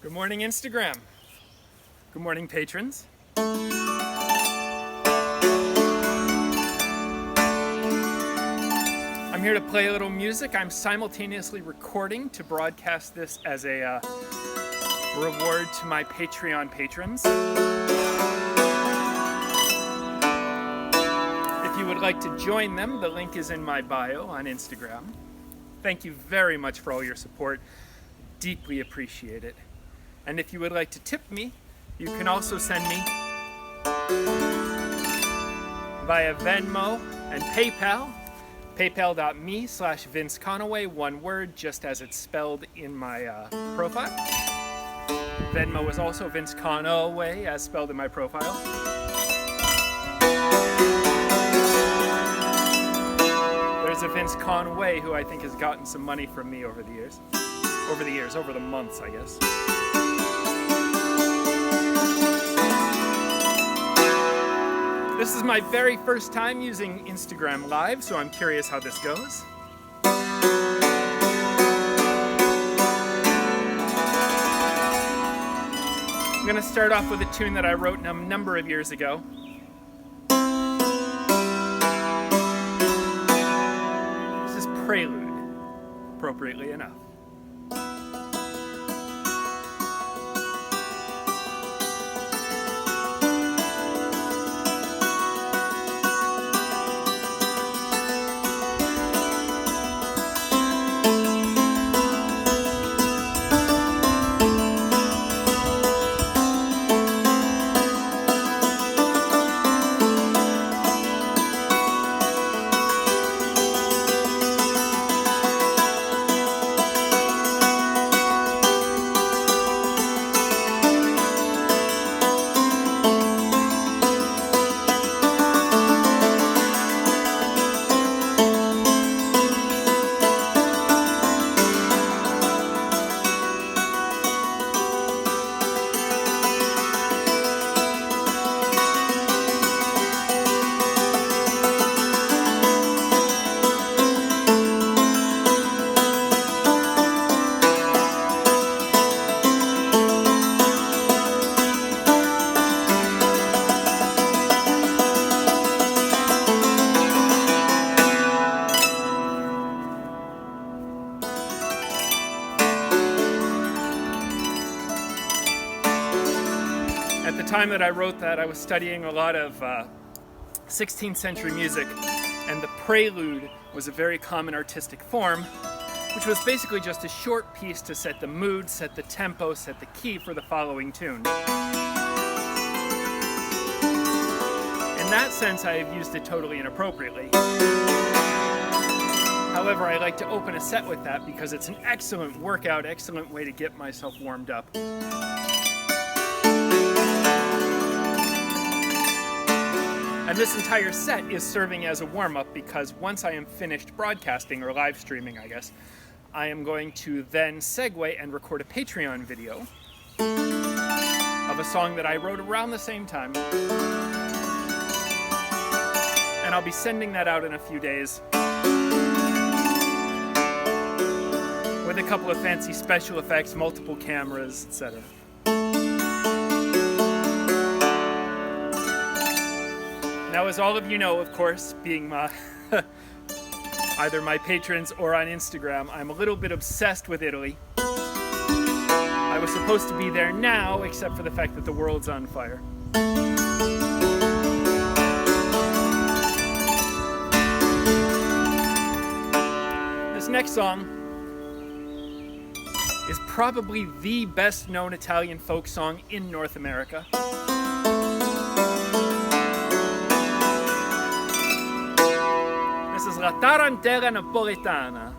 Good morning, Instagram. Good morning, patrons. I'm here to play a little music. I'm simultaneously recording to broadcast this as a reward to my Patreon patrons. If you would like to join them, the link is in my bio on Instagram. Thank you very much for all your support. Deeply appreciate it. And if you would like to tip me, you can also send me via Venmo and PayPal. PayPal.me/Vince Conaway, one word, just as it's spelled in my profile. Venmo is also Vince Conaway, as spelled in my profile. There's a Vince Conway who I think has gotten some money from me over the months, I guess. This is my very first time using Instagram Live, so I'm curious how this goes. I'm going to start off with a tune that I wrote a number of years ago. This is Prelude, appropriately enough. At the time that I wrote that, I was studying a lot of 16th century music, and the prelude was a very common artistic form, which was basically just a short piece to set the mood, set the tempo, set the key for the following tune. In that sense, I have used it totally inappropriately. However, I like to open a set with that because it's an excellent workout, excellent way to get myself warmed up. And this entire set is serving as a warm-up because once I am finished broadcasting, or live streaming, I guess, I am going to then segue and record a Patreon video of a song that I wrote around the same time. And I'll be sending that out in a few days with a couple of fancy special effects, multiple cameras, etc. Now, as all of you know, of course, being either my patrons or on Instagram, I'm a little bit obsessed with Italy. I was supposed to be there now, except for the fact that the world's on fire. This next song is probably the best known Italian folk song in North America. This is La Tarantella Napoletana.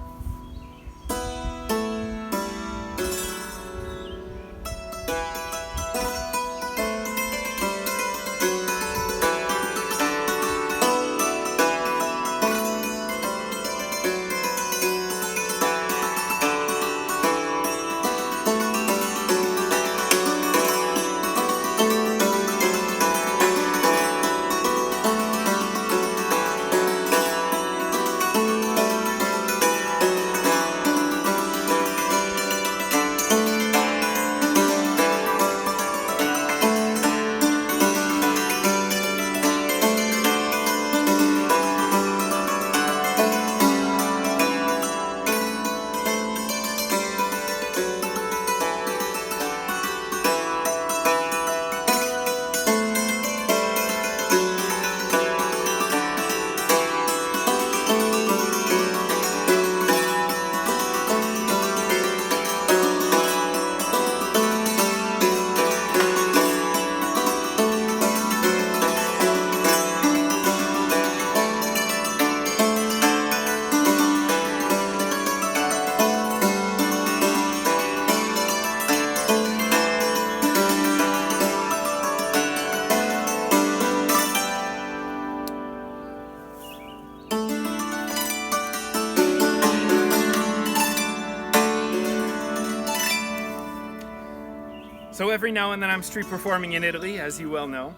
So every now and then I'm street performing in Italy, as you well know.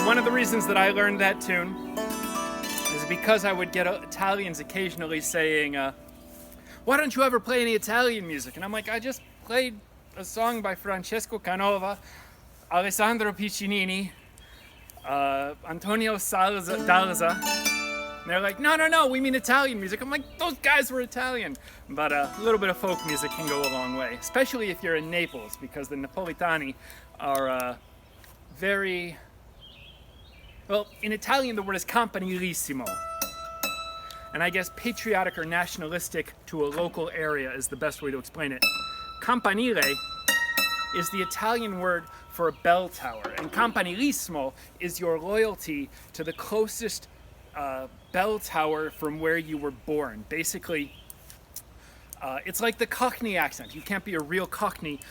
One of the reasons that I learned that tune is because I would get Italians occasionally saying, why don't you ever play any Italian music? And I'm like, I just played a song by Francesco Canova, Alessandro Piccinini, Antonio Dalza. And they're like, no, we mean Italian music. I'm like, those guys were Italian. But a little bit of folk music can go a long way, especially if you're in Naples, because the Napolitani are very... Well, in Italian, the word is campanilissimo. And I guess patriotic or nationalistic to a local area is the best way to explain it. Campanile is the Italian word for a bell tower, and campanilissimo is your loyalty to the closest bell tower from where you were born. Basically, it's like the Cockney accent. You can't be a real Cockney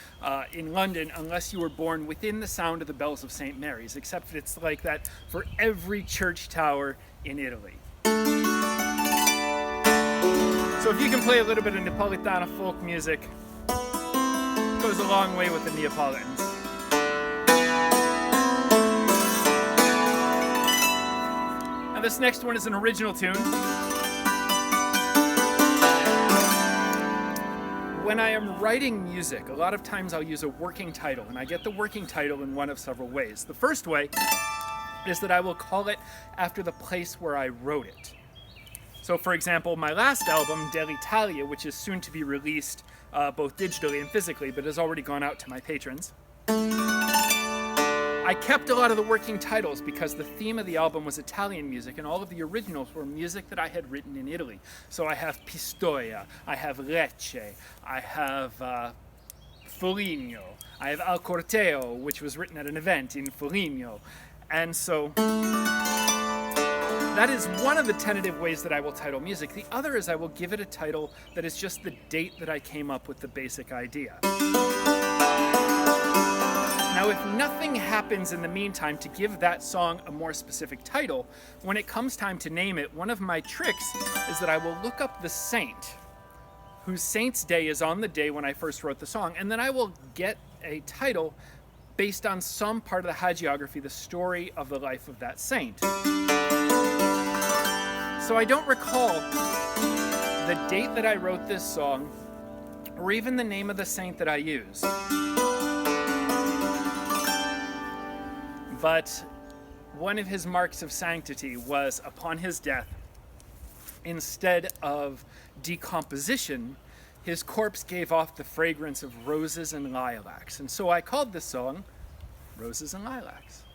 in London unless you were born within the sound of the bells of St. Mary's, except it's like that for every church tower in Italy. So if you can play a little bit of Napolitana folk music, it goes a long way with the Neapolitans. Now this next one is an original tune. When I am writing music, a lot of times I'll use a working title, and I get the working title in one of several ways. The first way is that I will call it after the place where I wrote it. So for example, my last album, Dell'Italia, which is soon to be released both digitally and physically, but has already gone out to my patrons, I kept a lot of the working titles because the theme of the album was Italian music, and all of the originals were music that I had written in Italy. So I have Pistoia, I have Lecce, I have Foligno, I have Al Corteo, which was written at an event in Foligno. And so that is one of the tentative ways that I will title music. The other is I will give it a title that is just the date that I came up with the basic idea. Now, if nothing happens in the meantime to give that song a more specific title, when it comes time to name it, one of my tricks is that I will look up the saint, whose saint's day is on the day when I first wrote the song, and then I will get a title based on some part of the hagiography, the story of the life of that saint. So I don't recall the date that I wrote this song, or even the name of the saint that I used. But one of his marks of sanctity was, upon his death, instead of decomposition, his corpse gave off the fragrance of roses and lilacs. And so I called this song Roses and Lilacs.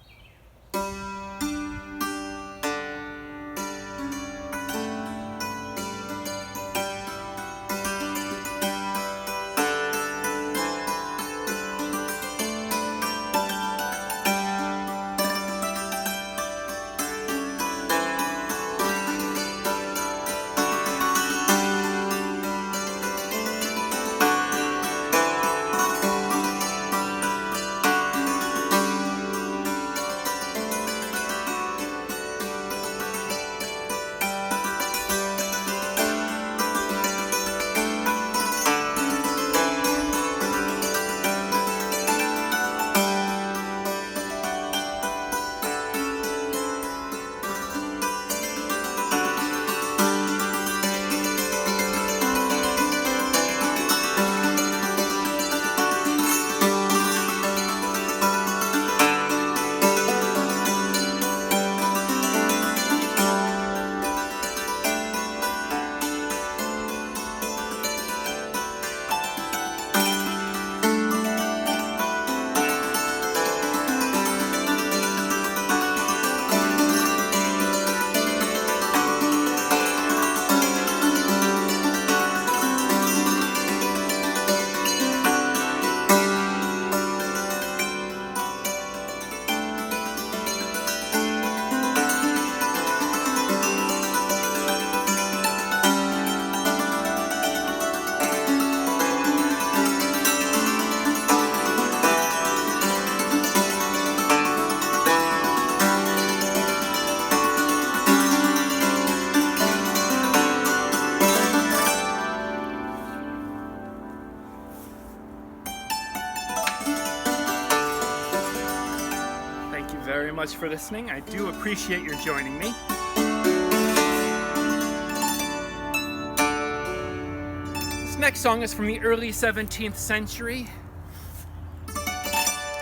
very much for listening. I do appreciate your joining me. This next song is from the early 17th century.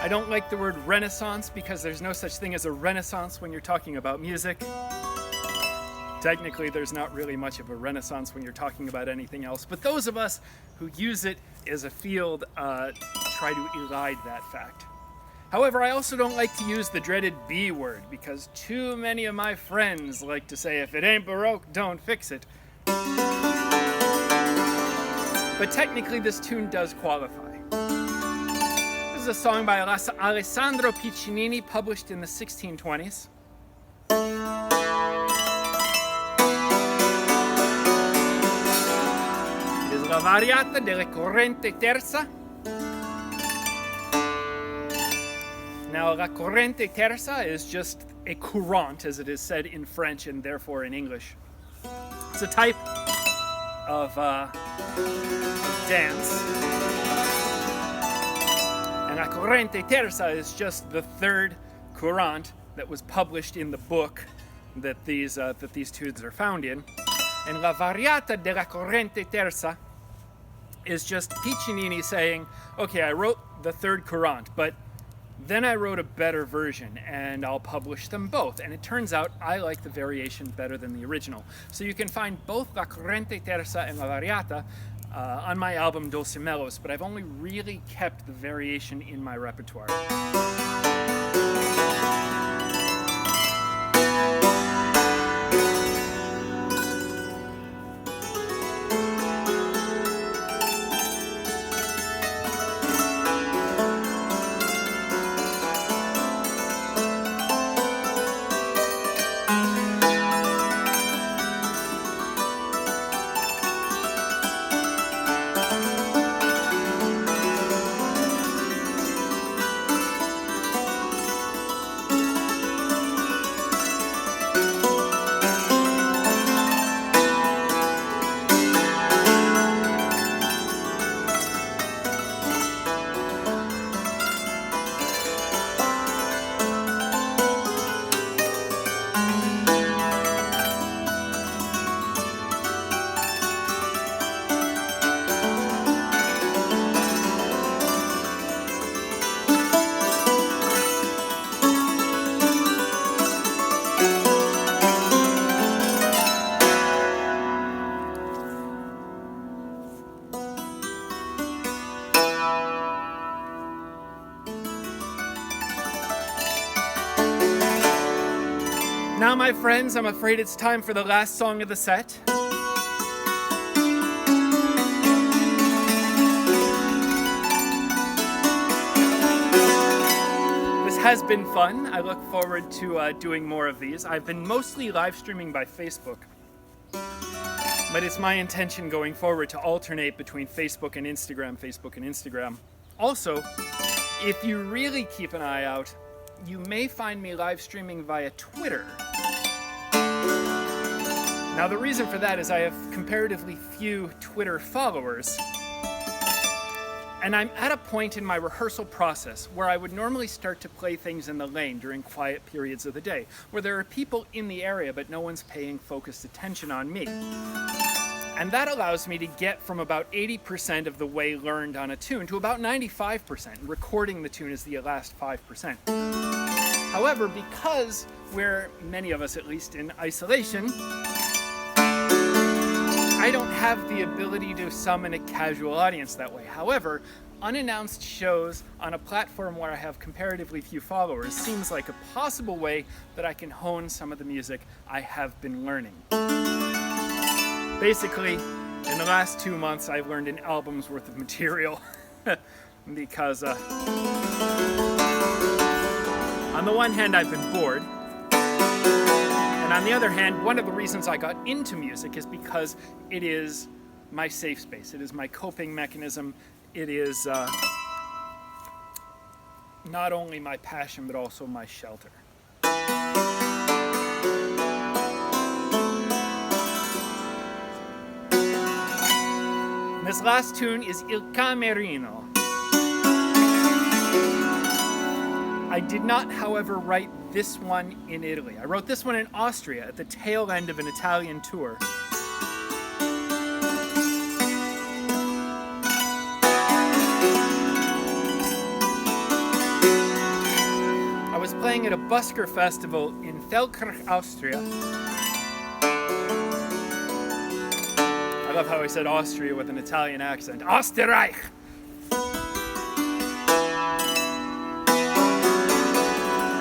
I don't like the word Renaissance because there's no such thing as a Renaissance when you're talking about music. Technically, there's not really much of a Renaissance when you're talking about anything else, but those of us who use it as a field try to elide that fact. However, I also don't like to use the dreaded B word because too many of my friends like to say, if it ain't Baroque, don't fix it. But technically, this tune does qualify. This is a song by Alessandro Piccinini, published in the 1620s. La variata della corrente terza. Now, la corrente terza is just a courant, as it is said in French and therefore in English. It's a type of dance. And la corrente terza is just the third courant that was published in the book that these tunes are found in. And la variata della corrente terza is just Piccinini saying, okay, I wrote the third courant, but then I wrote a better version and I'll publish them both. And it turns out I like the variation better than the original. So you can find both La Corrente Terza and La Variata on my album Dulcimelos, but I've only really kept the variation in my repertoire. Now, my friends, I'm afraid it's time for the last song of the set. This has been fun. I look forward to doing more of these. I've been mostly live streaming by Facebook, but it's my intention going forward to alternate between Facebook and Instagram. Also, if you really keep an eye out, you may find me live streaming via Twitter. Now, the reason for that is I have comparatively few Twitter followers, and I'm at a point in my rehearsal process where I would normally start to play things in the lane during quiet periods of the day, where there are people in the area but no one's paying focused attention on me. And that allows me to get from about 80% of the way learned on a tune to about 95%. Recording the tune is the last 5%. However, because we're, many of us at least, in isolation, I don't have the ability to summon a casual audience that way. However, unannounced shows on a platform where I have comparatively few followers seems like a possible way that I can hone some of the music I have been learning. Basically, in the last 2 months, I've learned an album's worth of material because on the one hand, I've been bored. And on the other hand, one of the reasons I got into music is because it is my safe space. It is my coping mechanism. It is not only my passion, but also my shelter. This last tune is Il Camerino. I did not, however, write this one in Italy. I wrote this one in Austria at the tail end of an Italian tour. I was playing at a busker festival in Feldkirch, Austria. I love how I said Austria with an Italian accent. Österreich!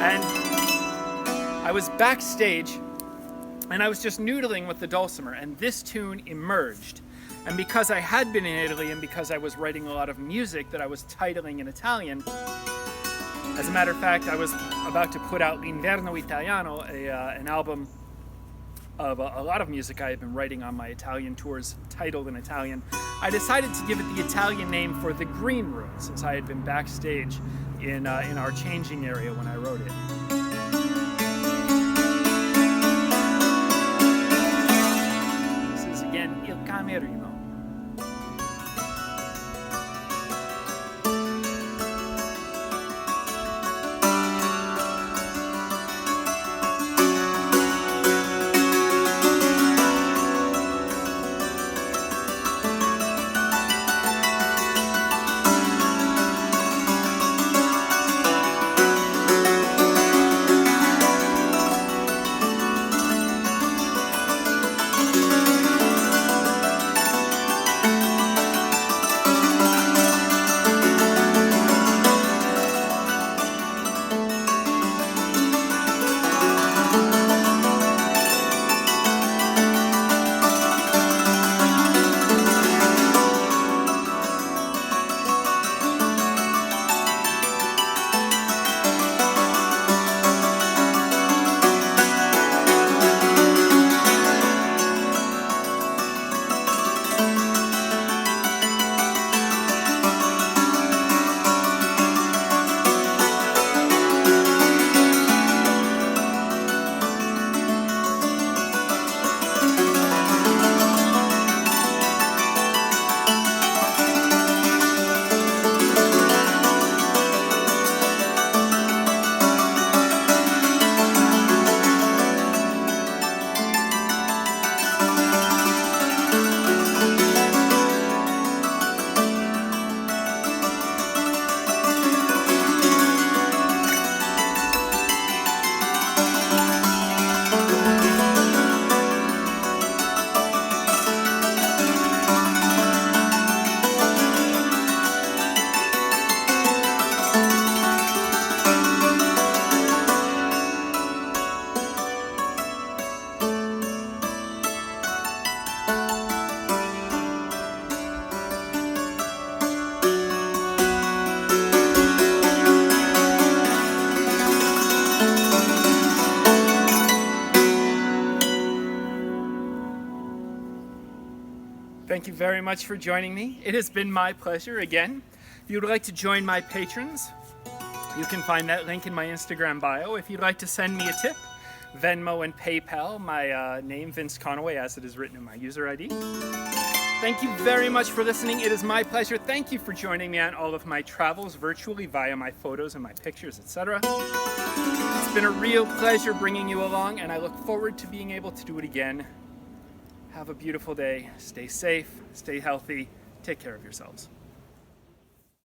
And I was backstage and I was just noodling with the dulcimer, and this tune emerged. And because I had been in Italy and because I was writing a lot of music that I was titling in Italian, as a matter of fact, I was about to put out L'Inverno Italiano, an album of a lot of music I had been writing on my Italian tours titled in Italian. I decided to give it the Italian name for The Green Room, since I had been backstage in our changing area when I wrote it. This is again Il Camerino. Thank you very much for joining me. It has been my pleasure again. If you would like to join my patrons, you can find that link in my Instagram bio. If you'd like to send me a tip, Venmo and PayPal, my name, Vince Conaway, as it is written in my user ID. Thank you very much for listening. It is my pleasure. Thank you for joining me on all of my travels virtually via my photos and my pictures, etc. It's been a real pleasure bringing you along, and I look forward to being able to do it again. Have a beautiful day. Stay safe, stay healthy, take care of yourselves.